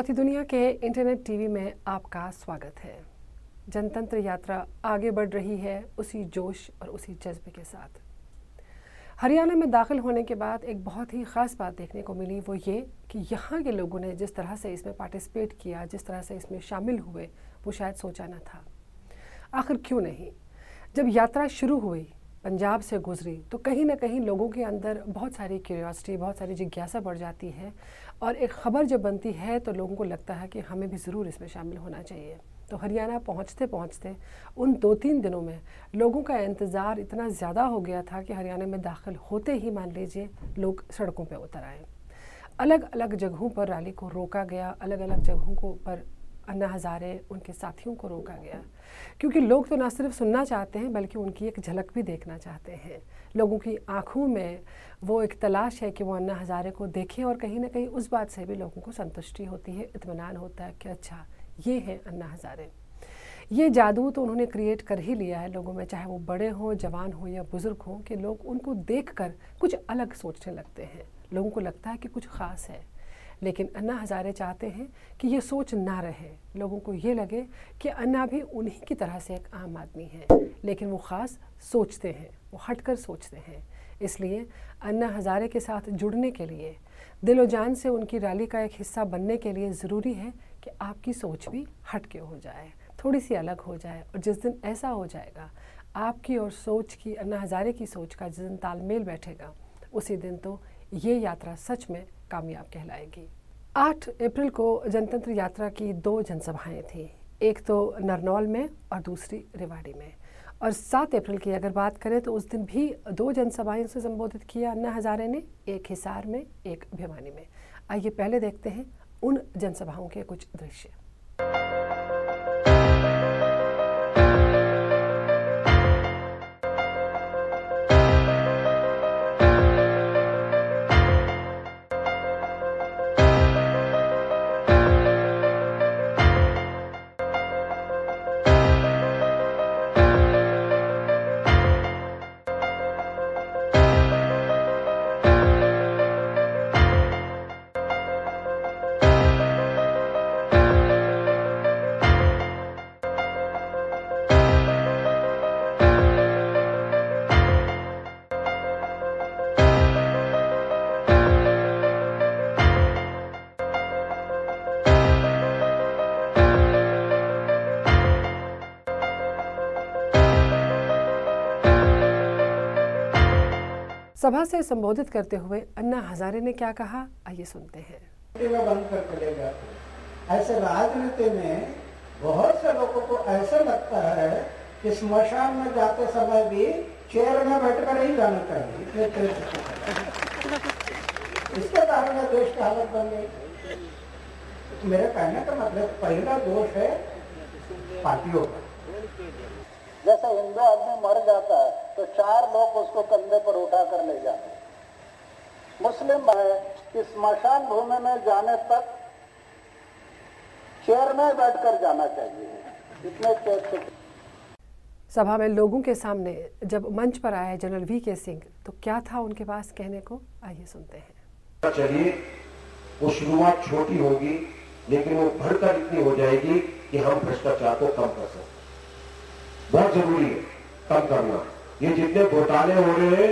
चौथी दुनिया के इंटरनेट टीवी में आपका स्वागत है। जनतंत्र यात्रा आगे बढ़ रही है उसी जोश और उसी जज्बे के साथ। हरियाणा में दाखिल होने के बाद एक बहुत ही ख़ास बात देखने को मिली, वो ये कि यहाँ के लोगों ने जिस तरह से इसमें पार्टिसिपेट किया, जिस तरह से इसमें शामिल हुए, वो शायद सोचा न था। आखिर क्यों नहीं? जब यात्रा शुरू हुई, पंजाब से गुजरी, तो कहीं ना कहीं लोगों के अंदर बहुत सारी क्यूरियोसिटी, बहुत सारी जिज्ञासा बढ़ जाती है और एक ख़बर जब बनती है तो लोगों को लगता है कि हमें भी ज़रूर इसमें शामिल होना चाहिए। तो हरियाणा पहुंचते पहुंचते उन 2-3 दिनों में लोगों का इंतज़ार इतना ज़्यादा हो गया था कि हरियाणा में दाखिल होते ही मान लीजिए लोग सड़कों पर उतर आए। अलग अलग जगहों पर रैली को रोका गया, अलग अलग जगहों को पर अन्ना हज़ारे उनके साथियों को रोका गया, क्योंकि लोग तो ना सिर्फ सुनना चाहते हैं बल्कि उनकी एक झलक भी देखना चाहते हैं। लोगों की आंखों में वो एक तलाश है कि वो अन्ना हज़ारे को देखें और कहीं ना कहीं उस बात से भी लोगों को संतुष्टि होती है, इत्मीनान होता है कि अच्छा ये है अन्ना हज़ारे। ये जादू तो उन्होंने क्रिएट कर ही लिया है लोगों में, चाहे वो बड़े हों, जवान हों या बुज़ुर्ग हों, कि लोग उनको देखकर कुछ अलग सोचने लगते हैं। लोगों को लगता है कि कुछ ख़ास है। लेकिन अन्ना हज़ारे चाहते हैं कि ये सोच ना रहे, लोगों को ये लगे कि अन्ना भी उन्हीं की तरह से एक आम आदमी है, लेकिन वो ख़ास सोचते हैं, वो हटकर सोचते हैं। इसलिए अन्ना हज़ारे के साथ जुड़ने के लिए, दिलो जान से उनकी रैली का एक हिस्सा बनने के लिए ज़रूरी है कि आपकी सोच भी हटके हो जाए, थोड़ी सी अलग हो जाए। और जिस दिन ऐसा हो जाएगा, आपकी और सोच की, अन्ना हज़ारे की सोच का जिस दिन तालमेल बैठेगा, उसी दिन तो ये यात्रा सच में कामयाब कहलाएगी। 8 अप्रैल को जनतंत्र यात्रा की 2 जनसभाएं थी, एक तो नरनौल में और दूसरी रेवाड़ी में। और 7 अप्रैल की अगर बात करें तो उस दिन भी 2 जनसभाएं से संबोधित किया अन्ना हज़ारे ने, एक हिसार में, एक भिवानी में। आइए पहले देखते हैं उन जनसभाओं के कुछ दृश्य। सभा से संबोधित करते हुए अन्ना हज़ारे ने क्या कहा, आइए सुनते हैं। बंद कर चले जाते। ऐसे राजनीति में बहुत से लोगों को ऐसा लगता है कि स्मशान में जाते समय भी चेयर में बैठकर ही जाना चाहिए, इतने इसके कारण में देश की हालत बन गई। मेरे कहने का मतलब पहला दोष है पार्टियों का। जैसे हिंदू आदमी मर जाता है तो 4 लोग उसको कंधे पर उठा कर ले जाते हैं। मुस्लिम है कि स्मशान भूमि में जाने तक चेयर में बैठकर जाना चाहिए, इतने चेयर। सभा में लोगों के सामने जब मंच पर आए जनरल वी.के. सिंह, तो क्या था उनके पास कहने को, आइए सुनते हैं। चलिए, वो शुरुआत छोटी होगी लेकिन वो बढ़कर इतनी हो जाएगी कि हम भ्रष्टाचार को कम कर सकते। बहुत जरूरी है कम करना। ये जितने घोटाले हो रहे हैं,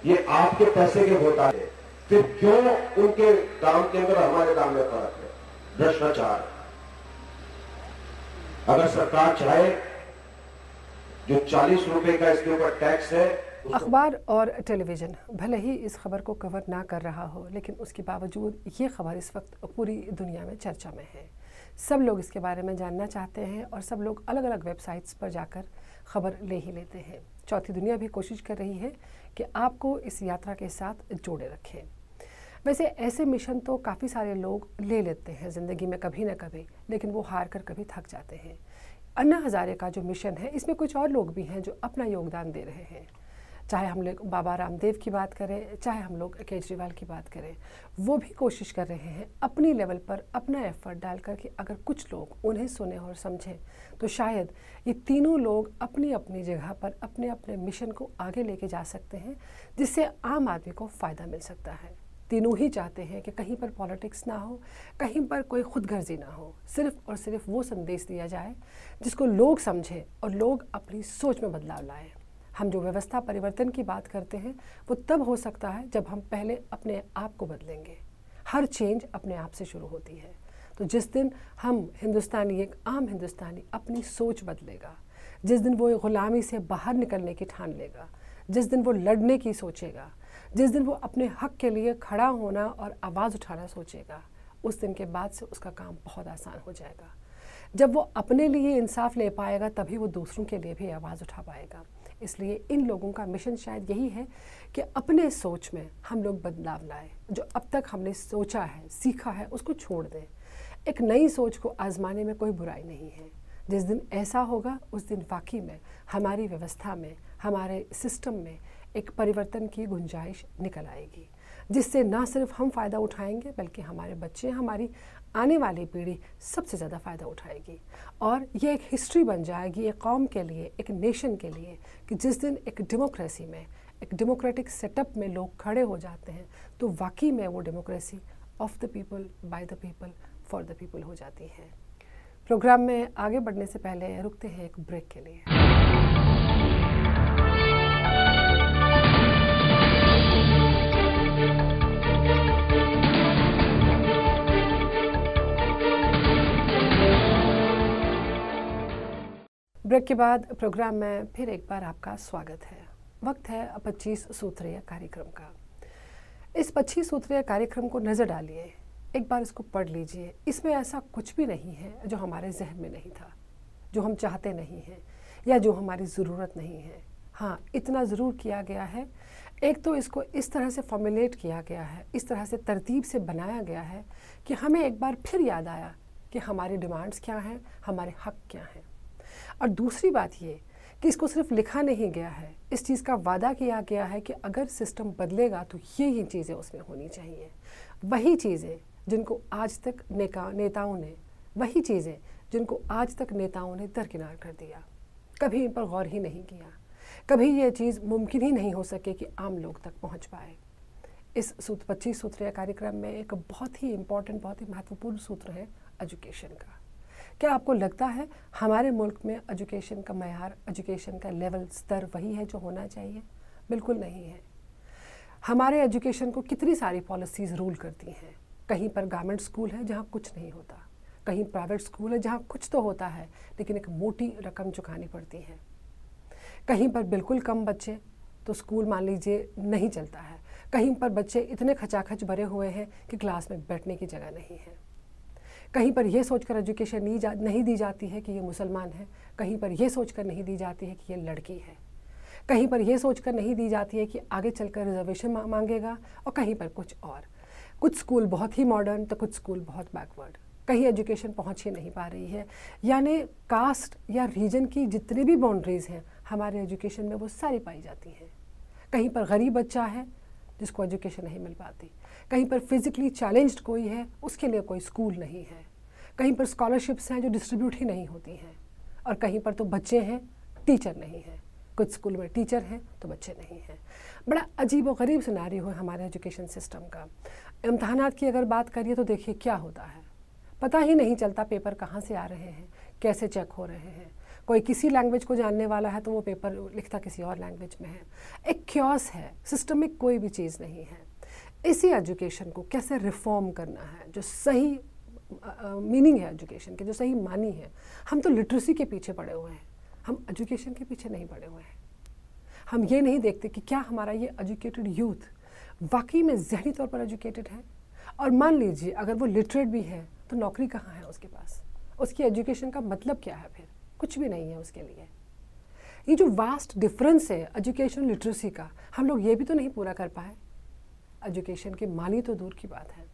ये आपके पैसे के घोटाले। फिर क्यों उनके दाम के अंदर हमारे दाम में फर्क है? भ्रष्टाचार। अगर सरकार चाहे, जो 40 रुपए का इसके ऊपर टैक्स है। अखबार और टेलीविज़न भले ही इस खबर को कवर ना कर रहा हो, लेकिन उसके बावजूद ये खबर इस वक्त पूरी दुनिया में चर्चा में है। सब लोग इसके बारे में जानना चाहते हैं और सब लोग अलग अलग वेबसाइट्स पर जाकर खबर ले ही लेते हैं। चौथी दुनिया भी कोशिश कर रही है कि आपको इस यात्रा के साथ जोड़े रखें। वैसे ऐसे मिशन तो काफ़ी सारे लोग ले लेते हैं ज़िंदगी में कभी ना कभी, लेकिन वो हार कर कभी थक जाते हैं। अन्ना हज़ारे का जो मिशन है, इसमें कुछ और लोग भी हैं जो अपना योगदान दे रहे हैं। चाहे हम लोग बाबा रामदेव की बात करें, चाहे हम लोग केजरीवाल की बात करें, वो भी कोशिश कर रहे हैं अपनी लेवल पर अपना एफर्ट डालकर कि अगर कुछ लोग उन्हें सुने और समझें तो शायद ये तीनों लोग अपनी अपनी जगह पर अपने अपने मिशन को आगे लेके जा सकते हैं, जिससे आम आदमी को फ़ायदा मिल सकता है। तीनों ही चाहते हैं कि कहीं पर पॉलिटिक्स ना हो, कहीं पर कोई खुदगर्जी ना हो, सिर्फ और सिर्फ वो संदेश दिया जाए जिसको लोग समझें और लोग अपनी सोच में बदलाव लाएं। हम जो व्यवस्था परिवर्तन की बात करते हैं वो तब हो सकता है जब हम पहले अपने आप को बदलेंगे। हर चेंज अपने आप से शुरू होती है। तो जिस दिन हम हिंदुस्तानी, एक आम हिंदुस्तानी अपनी सोच बदलेगा, जिस दिन वो गुलामी से बाहर निकलने की ठान लेगा, जिस दिन वो लड़ने की सोचेगा, जिस दिन वो अपने हक के लिए खड़ा होना और आवाज़ उठाना सोचेगा, उस दिन के बाद से उसका काम बहुत आसान हो जाएगा। जब वो अपने लिए इंसाफ ले पाएगा तभी वो दूसरों के लिए भी आवाज़ उठा पाएगा। इसलिए इन लोगों का मिशन शायद यही है कि अपने सोच में हम लोग बदलाव लाएं। जो अब तक हमने सोचा है, सीखा है, उसको छोड़ दें। एक नई सोच को आजमाने में कोई बुराई नहीं है। जिस दिन ऐसा होगा उस दिन वाकई में हमारी व्यवस्था में, हमारे सिस्टम में एक परिवर्तन की गुंजाइश निकल आएगी, जिससे ना सिर्फ हम फ़ायदा उठाएंगे बल्कि हमारे बच्चे, हमारी आने वाली पीढ़ी सबसे ज़्यादा फ़ायदा उठाएगी। और ये एक हिस्ट्री बन जाएगी एक कौम के लिए, एक नेशन के लिए, कि जिस दिन एक डेमोक्रेसी में, एक डेमोक्रेटिक सेटअप में लोग खड़े हो जाते हैं तो वाकई में वो democracy of the people, by the people, for the people हो जाती है। प्रोग्राम में आगे बढ़ने से पहले रुकते हैं एक ब्रेक के लिए। ब्रेक के बाद प्रोग्राम में फिर एक बार आपका स्वागत है। वक्त है 25 सूत्रीय कार्यक्रम का। इस 25 सूत्रीय कार्यक्रम को नज़र डालिए, एक बार इसको पढ़ लीजिए। इसमें ऐसा कुछ भी नहीं है जो हमारे जहन में नहीं था, जो हम चाहते नहीं हैं या जो हमारी ज़रूरत नहीं है। हाँ, इतना ज़रूर किया गया है, एक तो इसको इस तरह से फॉर्मुलेट किया गया है, इस तरह से तरतीब से बनाया गया है कि हमें एक बार फिर याद आया कि हमारी डिमांड्स क्या हैं, हमारे हक क्या हैं। और दूसरी बात ये कि इसको सिर्फ लिखा नहीं गया है, इस चीज़ का वादा किया गया है कि अगर सिस्टम बदलेगा तो ये चीज़ें उसमें होनी चाहिए। वही चीज़ें जिनको आज तक नेताओं ने, वही चीज़ें जिनको आज तक नेताओं ने दरकिनार कर दिया, कभी इन पर गौर ही नहीं किया, कभी ये चीज़ मुमकिन ही नहीं हो सके कि आम लोग तक पहुंच पाए। इस 25 सूत्रीय कार्यक्रम में एक बहुत ही इम्पॉर्टेंट, बहुत ही महत्वपूर्ण सूत्र है एजुकेशन का। क्या आपको लगता है हमारे मुल्क में एजुकेशन का मयार, एजुकेशन का लेवल, स्तर वही है जो होना चाहिए? बिल्कुल नहीं है। हमारे एजुकेशन को कितनी सारी पॉलिसीज़ रूल करती हैं। कहीं पर गवर्नमेंट स्कूल है जहाँ कुछ नहीं होता, कहीं प्राइवेट स्कूल है जहाँ कुछ तो होता है लेकिन एक मोटी रकम चुकानी पड़ती है। कहीं पर बिल्कुल कम बच्चे तो स्कूल मान लीजिए नहीं चलता है, कहीं पर बच्चे इतने खचाखच भरे हुए हैं कि क्लास में बैठने की जगह नहीं है। कहीं पर यह सोचकर एजुकेशन नहीं दी जाती है कि ये मुसलमान है, कहीं पर यह सोचकर नहीं दी जाती है कि ये लड़की है, कहीं पर यह सोचकर नहीं दी जाती है कि आगे चलकर रिजर्वेशन मांगेगा, और कहीं पर कुछ और। कुछ स्कूल बहुत ही मॉडर्न तो कुछ स्कूल बहुत बैकवर्ड। कहीं एजुकेशन पहुंच ही नहीं पा रही है। यानी कास्ट या रीजन की जितनी भी बाउंड्रीज़ हैं हमारे एजुकेशन में वो सारी पाई जाती हैं। कहीं पर गरीब बच्चा है जिसको एजुकेशन नहीं मिल पाती, कहीं पर फिज़िकली चैलेंज्ड कोई है उसके लिए कोई स्कूल नहीं है, कहीं पर स्कॉलरशिप्स हैं जो डिस्ट्रीब्यूट ही नहीं होती हैं, और कहीं पर तो बच्चे हैं, टीचर नहीं है। कुछ स्कूल में टीचर हैं तो बच्चे नहीं हैं। बड़ा अजीब और गरीब सिनेरियो है हमारे एजुकेशन सिस्टम का। इम्तहानात की अगर बात करिए तो देखिए क्या होता है, पता ही नहीं चलता पेपर कहाँ से आ रहे हैं, कैसे चेक हो रहे हैं। कोई किसी लैंग्वेज को जानने वाला है तो वो पेपर लिखता किसी और लैंग्वेज में है। एक क्योस है, सिस्टम में कोई भी चीज़ नहीं है। इसी एजुकेशन को कैसे रिफॉर्म करना है, जो सही मीनिंग है एजुकेशन के, जो सही मानी है। हम तो लिटरेसी के पीछे पड़े हुए हैं, हम एजुकेशन के पीछे नहीं पड़े हुए हैं। हम ये नहीं देखते कि क्या हमारा ये एजुकेटेड यूथ वाकई में ज़हनी तौर पर एजुकेटेड है। और मान लीजिए अगर वो लिटरेट भी है तो नौकरी कहाँ है उसके पास, उसकी एजुकेशन का मतलब क्या है? फिर कुछ भी नहीं है उसके लिए। ये जो वास्ट डिफरेंस है एजुकेशन लिटरेसी का, हम लोग ये भी तो नहीं पूरा कर पाए। एजुकेशन की मानी तो दूर की बात है।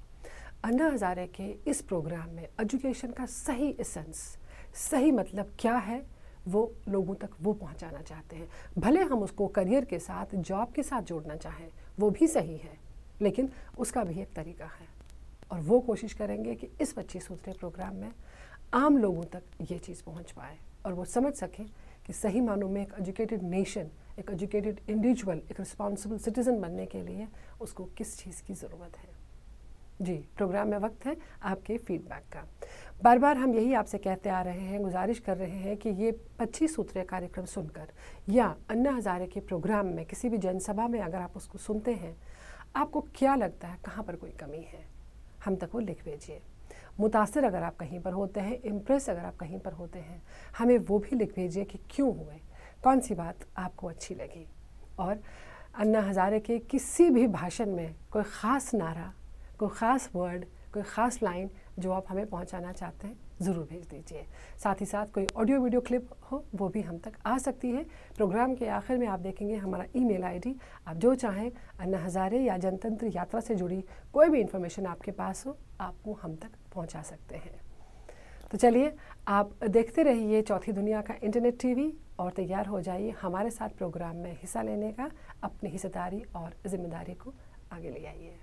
अन्ना हज़ारे के इस प्रोग्राम में एजुकेशन का सही एसेंस, सही मतलब क्या है, वो लोगों तक वो पहुंचाना चाहते हैं। भले हम उसको करियर के साथ, जॉब के साथ जोड़ना चाहें, वो भी सही है, लेकिन उसका भी एक तरीका है। और वो कोशिश करेंगे कि इस 25 सूत्रीय प्रोग्राम में आम लोगों तक ये चीज़ पहुंच पाए और वो समझ सकें कि सही मानों में एक एजुकेटेड नेशन, एक एजुकेटेड इंडिविजुअल, एक रिस्पॉन्सिबल सिटीज़न बनने के लिए उसको किस चीज़ की ज़रूरत है। जी, प्रोग्राम में वक्त है आपके फीडबैक का। बार बार हम यही आपसे कहते आ रहे हैं, गुजारिश कर रहे हैं कि ये 25 सूत्रीय कार्यक्रम सुनकर या अन्ना हज़ारे के प्रोग्राम में किसी भी जनसभा में अगर आप उसको सुनते हैं, आपको क्या लगता है कहाँ पर कोई कमी है, हम तक वो लिख भेजिए। मुतासिर अगर आप कहीं पर होते हैं, इम्प्रेस अगर आप कहीं पर होते हैं, हमें वो भी लिख भेजिए कि क्यों हुए, कौन सी बात आपको अच्छी लगी। और अन्ना हज़ारे के किसी भी भाषण में कोई ख़ास नारा, कोई ख़ास वर्ड, कोई ख़ास लाइन जो आप हमें पहुंचाना चाहते हैं ज़रूर भेज दीजिए। साथ ही साथ कोई ऑडियो वीडियो क्लिप हो वो भी हम तक आ सकती है। प्रोग्राम के आखिर में आप देखेंगे हमारा ईमेल आईडी, आप जो चाहें अन्ना हज़ारे या जनतंत्र यात्रा से जुड़ी कोई भी इन्फॉर्मेशन आपके पास हो, आप वो हम तक पहुंचा सकते हैं। तो चलिए, आप देखते रहिए चौथी दुनिया का इंटरनेट टीवी और तैयार हो जाइए हमारे साथ प्रोग्राम में हिस्सा लेने का। अपनी हिस्सेदारी और जिम्मेदारी को आगे ले आइए।